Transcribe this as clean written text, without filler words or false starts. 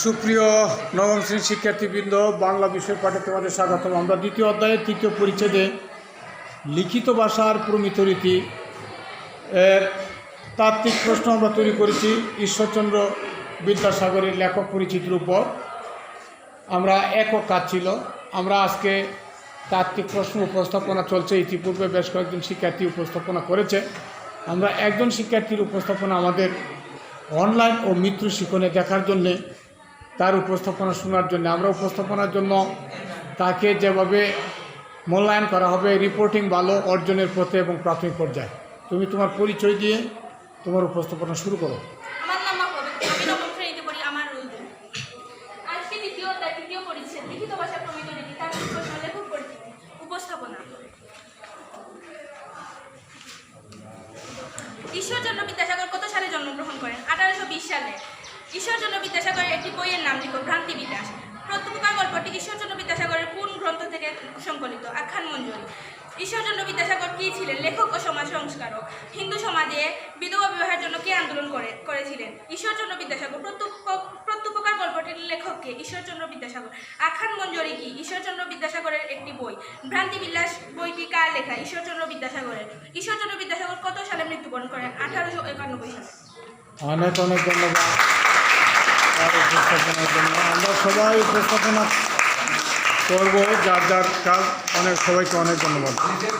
সুপ্রিয় নবম শ্রেণীর শিক্ষার্থীবৃন্দ, বাংলা বিষয় পাঠে তোমাদের স্বাগতম। আমরা দ্বিতীয় অধ্যায়ের তৃতীয় পরিচ্ছেদে লিখিত ভাষার প্রমিত রীতি এর তাত্ত্বিক প্রশ্ন আমরা তৈরি করেছি ঈশ্বরচন্দ্র বিদ্যাসাগরের লেখক পরিচিতির উপর। আমরা একক কাজ ছিল। আমরা আজকে তাত্ত্বিক প্রশ্ন উপস্থাপনা চলছে। ইতিপূর্বে বেশ কয়েকজন শিক্ষার্থী উপস্থাপনা করেছে। আমরা একজন শিক্ষার্থীর উপস্থাপনা আমাদের অনলাইন ও মিত্র শিক্ষণে দেখার জন্যে, তার উপস্থাপনা শোনার জন্য, আমরা উপস্থাপনার জন্য তাকে যেভাবে মূল্যায়ন করা হবে, রিপোর্টিং ভালো অর্জনের পথে এবং প্রাথমিক পর্যায়ে। তুমি তোমার পরিচয় দিয়ে তোমার উপস্থাপনা শুরু করো। আমার নাম আমি নবম শ্রেণীতে পড়ি। আমার রোল আজকে তৃতীয় পরিচ্ছেদ লিখিত ভাষা প্রমিত রীতি তাত্ত্বিক প্রশ্ন লেখক পরিচিতি উপস্থাপনা। ঈশ্বরচন্দ্র বিদ্যাসাগর কত সালে জন্মগ্রহণ করেন? 1820 সালে। ঈশ্বরচন্দ্র বিদ্যাসাগরের একটি বইয়ের নাম লিখো। ভ্রান্তি বিলাস। প্রত্যুপকার গল্পটি ঈশ্বরচন্দ্র বিদ্যাসাগরের কোন গ্রন্থ থেকে সংকলিত? আখ্যান মঞ্জুরি। ঈশ্বরচন্দ্র বিদ্যাসাগর কী ছিলেন? লেখক ও সমাজ সংস্কারক। হিন্দু সমাজে বিধবা বিবাহের জন্য কে আন্দোলন করেছিলেন? ঈশ্বরচন্দ্র বিদ্যাসাগর। প্রত্যুপকার গল্পটির লেখককে? ঈশ্বরচন্দ্র বিদ্যাসাগর। আখ্যান মঞ্জুরি কি? ঈশ্বরচন্দ্র বিদ্যাসাগরের একটি বই। ভ্রান্তি বিলাস বইটি কার লেখা? ঈশ্বরচন্দ্র বিদ্যাসাগরের। ঈশ্বরচন্দ্র বিদ্যাসাগর কত সালে মৃত্যুবরণ করেন? 1891 সালে। অনেক অনেক ধন্যবাদ উপস্থাপনার জন্য। আমরা সবাই উপস্থাপনা করবো, যার যার কাজ। সবাইকে অনেক ধন্যবাদ।